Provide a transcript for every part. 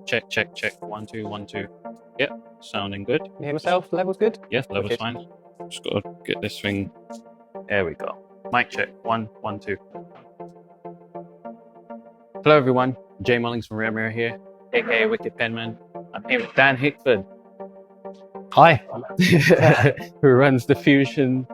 Check, check, check. 1, 2, 1, 2. Yep, sounding good. Can you hear myself? Level's good? Yeah, level's fine. Just gotta get this thing. There we go. Mic check. 1, 1, 2. Hello, everyone. Jay Mullings from Rare Mirror here, aka Wicked Penman. I'm here with Dan Hickford. Hi. Who runs the Fusion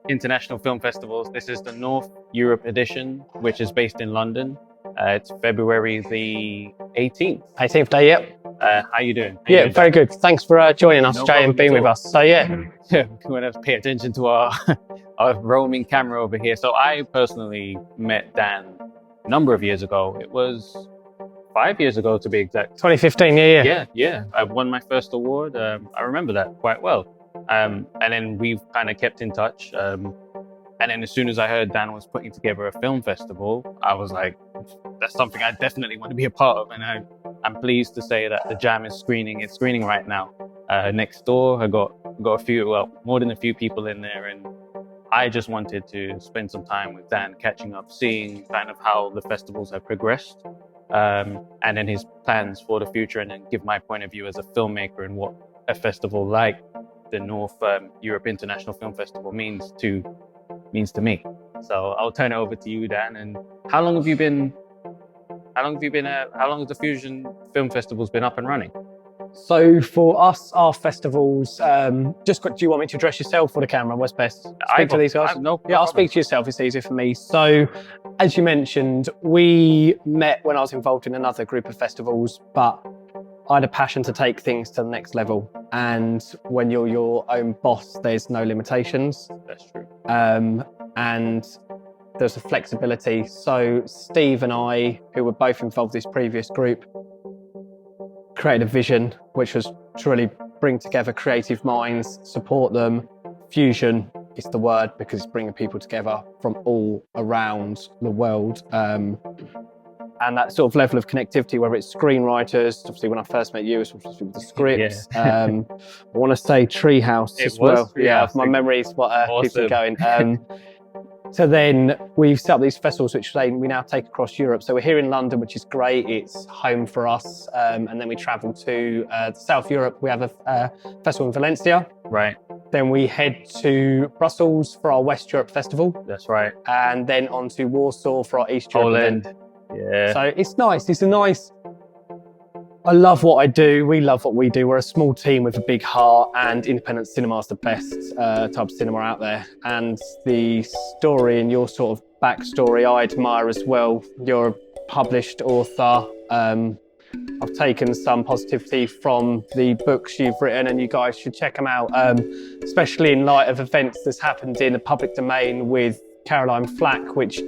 International Film Festivals. This is the North Europe edition, which is based in London. It's February the 18th. 18th day, yep. How you doing? Very good. Thanks for joining us, Jay, and being with us. So we want to pay attention to our roaming camera over here. So I personally met Dan a number of years ago. It was 5 years ago, to be exact. 2015, Yeah. I won my first award. I remember that quite well. And then we've kind of kept in touch. And then as soon as I heard Dan was putting together a film festival, I was like, that's something I definitely want to be a part of. And I'm pleased to say that the Jam is screening. It's screening right now. Next door, I got a few, more than a few people in there. And I just wanted to spend some time with Dan, catching up, seeing kind of how the festivals have progressed. And then his plans for the future, and then give my point of view as a filmmaker and what a festival like the North Europe International Film Festival means to me. So I'll turn it over to you, Dan. And how long has the Fusion Film Festival's been up and running? So for us, our festivals, just quick, do you want me to address yourself or the camera? What's best? Speak to these guys? I'll speak to yourself. It's easier for me. So as you mentioned, we met when I was involved in another group of festivals, but I had a passion to take things to the next level. And when you're your own boss, there's no limitations. That's true. And there's a flexibility. So Steve and I, who were both involved in this previous group, created a vision, which was to really bring together creative minds, support them. Fusion is the word because it's bringing people together from all around the world. And that sort of level of connectivity, whether it's screenwriters, obviously when I first met you, it was with the scripts. Yeah. I want to say Treehouse as well. Treehouse. Yeah, my memory is what keeps me going. So then we've set up these festivals, which we now take across Europe. So we're here in London, which is great. It's home for us. And then we travel to South Europe. We have a festival in Valencia. Right. Then we head to Brussels for our West Europe festival. That's right. And then on to Warsaw for our East Europe event. Yeah. So it's nice. I love what I do. We love what we do. We're a small team with a big heart, and independent cinema is the best type of cinema out there. And the story and your sort of backstory, I admire as well. You're a published author. I've taken some positivity from the books you've written, and you guys should check them out, especially in light of events that's happened in the public domain with Caroline Flack, which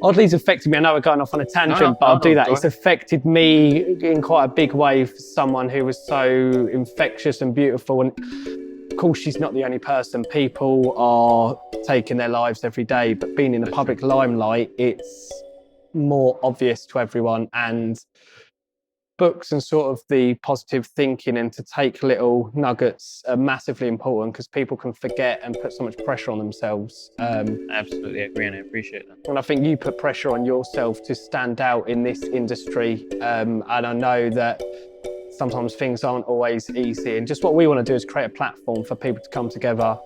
oddly has affected me. I know we're going off on a tangent, but I'll do that. It's affected me in quite a big way for someone who was so infectious and beautiful. And of course, she's not the only person. People are taking their lives every day, but being in the public limelight, it's more obvious to everyone. And books and sort of the positive thinking and to take little nuggets are massively important because people can forget and put so much pressure on themselves. Absolutely agree, and I appreciate that. And I think you put pressure on yourself to stand out in this industry. And I know that sometimes things aren't always easy. And just what we want to do is create a platform for people to come together,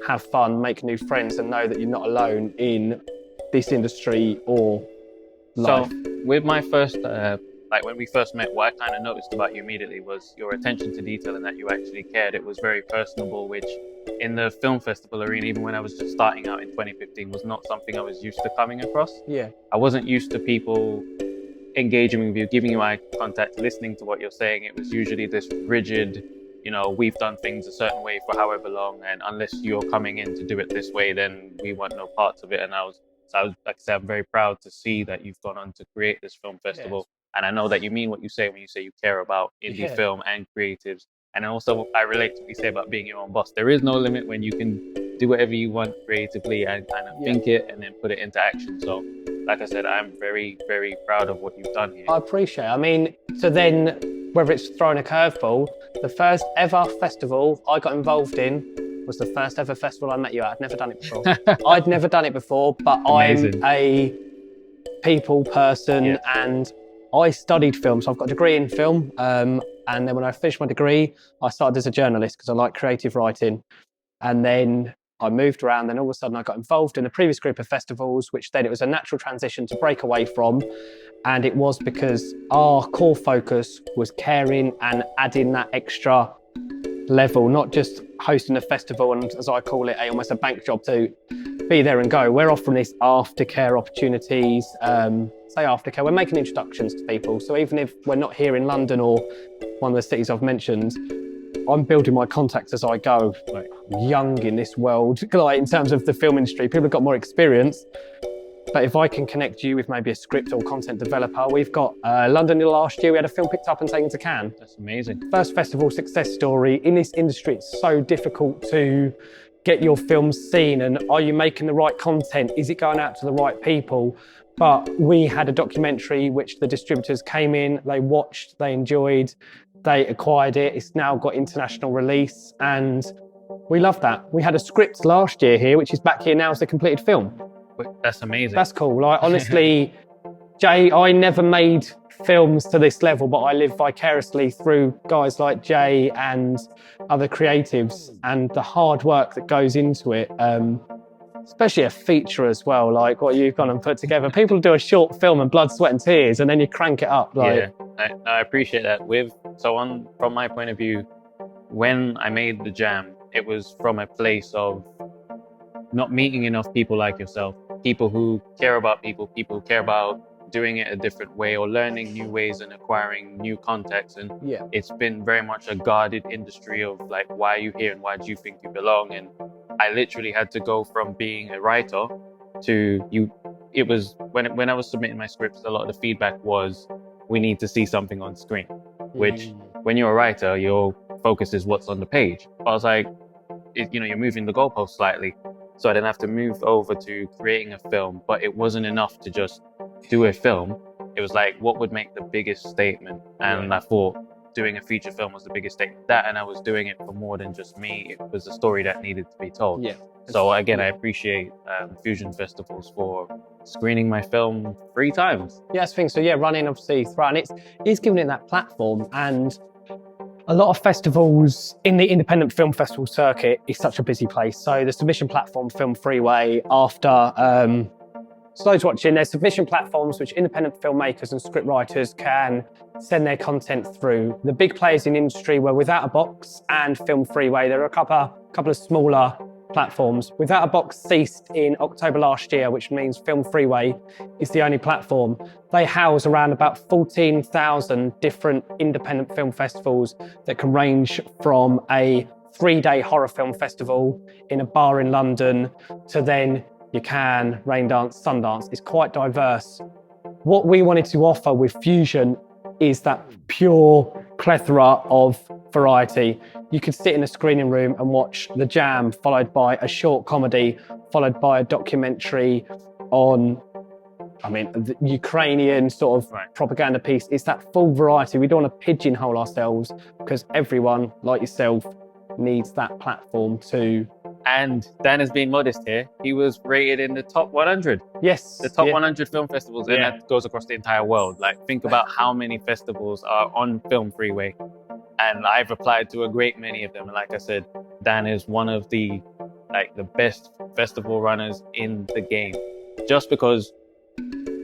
have fun, make new friends, and know that you're not alone in this industry or life. So with my first when we first met, what I kind of noticed about you immediately was your attention to detail and that you actually cared. It was very personable, which in the film festival arena, even when I was just starting out in 2015, was not something I was used to coming across. Yeah. I wasn't used to people engaging with you, giving you eye contact, listening to what you're saying. It was usually this rigid, we've done things a certain way for however long, and unless you're coming in to do it this way, then we want no parts of it. And I was, like I said, I'm very proud to see that you've gone on to create this film festival. Yes. And I know that you mean what you say when you say you care about indie film and creatives. And also, I relate to what you say about being your own boss. There is no limit when you can do whatever you want creatively and kind of think it and then put it into action. So, like I said, I'm very, very proud of what you've done here. I appreciate it. I mean, so then, whether it's throwing a curveball, the first ever festival I got involved in was the first ever festival I met you at. I'd never done it before. I'd never done it before, but Amazing. I'm a people person, and I studied film, so I've got a degree in film. And then when I finished my degree, I started as a journalist because I like creative writing. And then I moved around, then all of a sudden I got involved in a previous group of festivals, which then it was a natural transition to break away from. And it was because our core focus was caring and adding that extra level, not just hosting a festival and, as I call it, almost a bank job to be there and go. We're offering this aftercare opportunities, say aftercare, we're making introductions to people. So even if we're not here in London or one of the cities I've mentioned, I'm building my contacts as I go. Like, I'm young in this world, like in terms of the film industry, people have got more experience. But if I can connect you with maybe a script or content developer, we've got London last year, we had a film picked up and taken to Cannes. That's amazing. First festival success story. In this industry, it's so difficult to get your film seen, and are you making the right content? Is it going out to the right people? But we had a documentary which the distributors came in, they watched, they enjoyed, they acquired it. It's now got international release, and we love that. We had a script last year here, which is back here now as a completed film. That's amazing. That's cool. Like, honestly, Jay, I never made films to this level, but I live vicariously through guys like Jay and other creatives and the hard work that goes into it. Especially a feature as well, like what you've gone and put together. People do a short film and blood, sweat and tears, and then you crank it up. Like, yeah, I appreciate that. From my point of view, when I made the Jam, it was from a place of not meeting enough people like yourself, people who care about people who care about doing it a different way or learning new ways and acquiring new contacts. And it's been very much a guarded industry of like, why are you here and why do you think you belong? And I literally had to go from being a writer to you. It was when I was submitting my scripts, a lot of the feedback was, we need to see something on screen, which when you're a writer, your focus is what's on the page. I was like, you're moving the goalpost slightly. So I didn't have to move over to creating a film, but it wasn't enough to just do a film. It was like, what would make the biggest statement? And I thought doing a feature film was the biggest statement. That, and I was doing it for more than just me. It was a story that needed to be told. So again, I appreciate Fusion Festivals for screening my film 3 times. I think so. Running obviously throughout, and it's giving it that platform. And a lot of festivals in the independent film festival circuit is such a busy place. So the submission platform Film Freeway, after Slows Watching, there's submission platforms which independent filmmakers and scriptwriters can send their content through. The big players in the industry were Without a Box and Film Freeway. There are a couple of smaller platforms. Without a Box ceased in October last year, which means Film Freeway is the only platform. They house around about 14,000 different independent film festivals that can range from a 3-day horror film festival in a bar in London to then you can Raindance, Sundance. It's quite diverse. What we wanted to offer with Fusion is that pure plethora of variety. You could sit in a screening room and watch The Jam, followed by a short comedy, followed by a documentary on, the Ukrainian sort of propaganda piece. It's that full variety. We don't want to pigeonhole ourselves because everyone, like yourself, needs that platform to. And Dan is being modest here. He was rated in the top 100. Yes. The top 100 film festivals, and that goes across the entire world. Like, think about how many festivals are on Film Freeway. And I've applied to a great many of them. And like I said, Dan is one of the best festival runners in the game. Just because,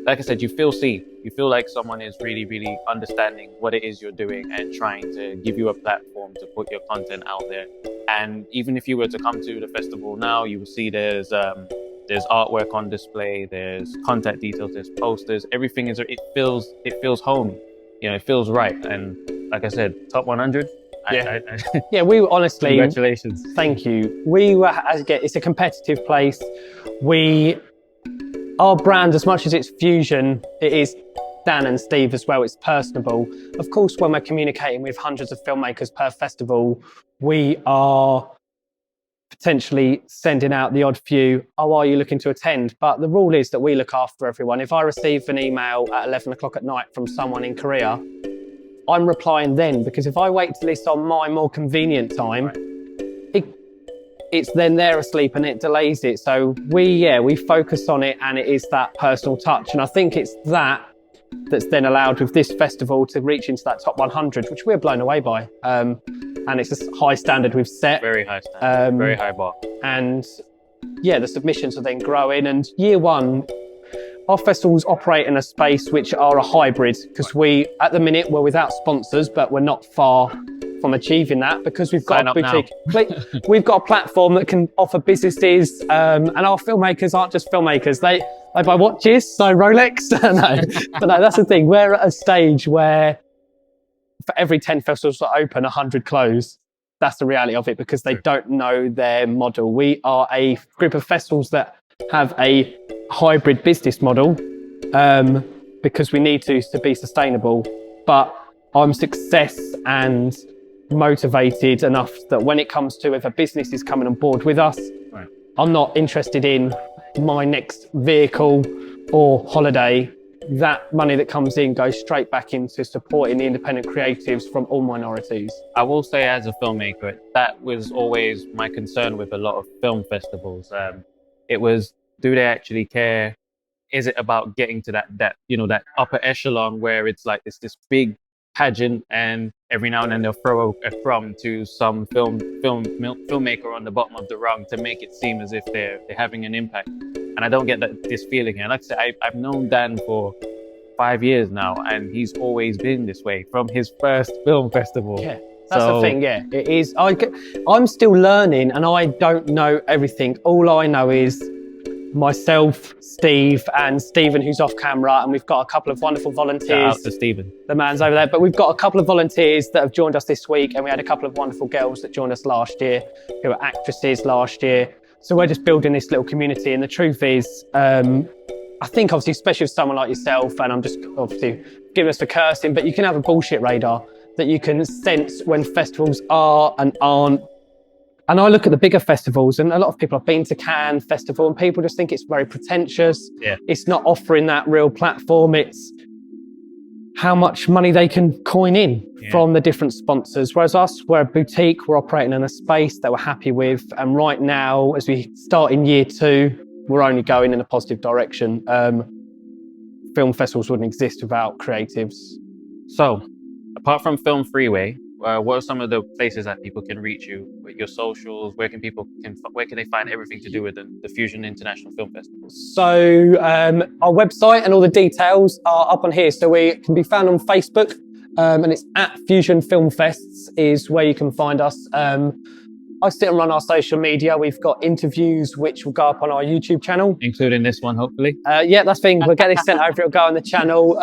like I said, you feel seen. You feel like someone is really, really understanding what it is you're doing and trying to give you a platform to put your content out there. And even if you were to come to the festival now, you will see there's artwork on display, there's contact details, there's posters. Everything it feels homey. It feels right. And like I said, top 100. We were honestly. Congratulations. Thank you. It's a competitive place. Our brand, as much as it's Fusion, it is Dan and Steve as well. It's personable. Of course, when we're communicating with hundreds of filmmakers per festival, we are potentially sending out the odd few, are you looking to attend? But the rule is that we look after everyone. If I receive an email at 11 o'clock at night from someone in Korea, I'm replying then, because if I wait till it's on my more convenient time, it's then they're asleep and it delays it. So we focus on it, and it is that personal touch. And I think it's that's then allowed with this festival to reach into that top 100, which we're blown away by. And it's a high standard we've set. Very high standard, very high bar. And yeah, the submissions are then growing. And year one, our festivals operate in a space which are a hybrid, because we, at the minute, we're without sponsors, but we're not far from achieving that, because we've got a boutique. We've got a platform that can offer businesses, and our filmmakers aren't just filmmakers. They buy watches, so Rolex. No, but no, that's the thing. We're at a stage where for every 10 festivals that open, 100 close. That's the reality of it, because they don't know their model. We are a group of festivals that have a hybrid business model, because we need to be sustainable. But I'm success and motivated enough that when it comes to if a business is coming on board with us, I'm not interested in my next vehicle or holiday. That money that comes in goes straight back into supporting the independent creatives from all minorities. I will say, as a filmmaker, that was always my concern with a lot of film festivals. It was, do they actually care? Is it about getting to that upper echelon where it's like this big pageant, and every now and then they'll throw a crumb to some filmmaker on the bottom of the rung to make it seem as if they're having an impact. And I don't get this feeling here. Like I said, I've known Dan for 5 years now, and he's always been this way from his first film festival. Yeah, that's the thing. Yeah, it is. I'm still learning, and I don't know everything. All I know is myself, Steve, and Stephen, who's off camera, and we've got a couple of wonderful volunteers. Shout out to Stephen. The man's over there. But we've got a couple of volunteers that have joined us this week, and we had a couple of wonderful girls that joined us last year, who were actresses last year. So we're just building this little community. And the truth is, I think obviously, especially with someone like yourself, and I'm just obviously giving us for cursing, but you can have a bullshit radar that you can sense when festivals are and aren't. And I look at the bigger festivals, and a lot of people have been to Cannes Festival, and people just think it's very pretentious. Yeah. It's not offering that real platform. It's how much money they can coin in from the different sponsors. Whereas us, we're a boutique, we're operating in a space that we're happy with. And right now, as we start in year 2, we're only going in a positive direction. Film festivals wouldn't exist without creatives. So, apart from Film Freeway, what are some of the places that people can reach you with your socials? Where can they find everything to do with the Fusion International Film Festival? So our website and all the details are up on here. So we can be found on Facebook, and it's at Fusion Film Fests is where you can find us. I sit and run our social media. We've got interviews which will go up on our YouTube channel. Including this one, hopefully. Yeah, that's the thing. We'll get this sent over. It'll go on the channel.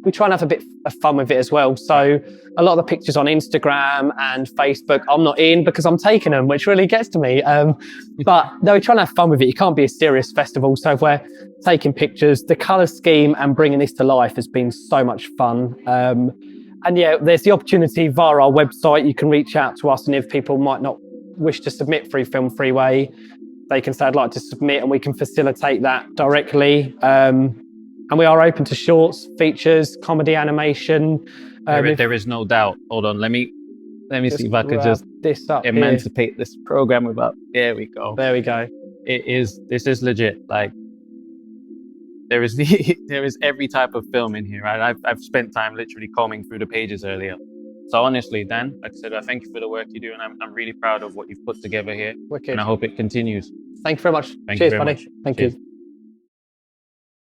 We try and have a bit of fun with it as well. So a lot of the pictures on Instagram and Facebook, I'm not in because I'm taking them, which really gets to me. But no, we try and have fun with it. You can't be a serious festival. So if we're taking pictures, the colour scheme and bringing this to life has been so much fun. And yeah, there's the opportunity via our website. You can reach out to us, and if people might not wish to submit through Film Freeway, they can say, I'd like to submit, and we can facilitate that directly. And we are open to shorts, features, comedy, animation. There is no doubt. Hold on, let me see if I could just emancipate this program without. There we go. There we go. This is legit. Like, there is every type of film in here, right? I've spent time literally combing through the pages earlier. So honestly, Dan, like I said, I thank you for the work you do, and I'm really proud of what you've put together here. Wicked. And I hope it continues. Thank you very much. Cheers, Cheers, buddy. much. Thank Cheers. you.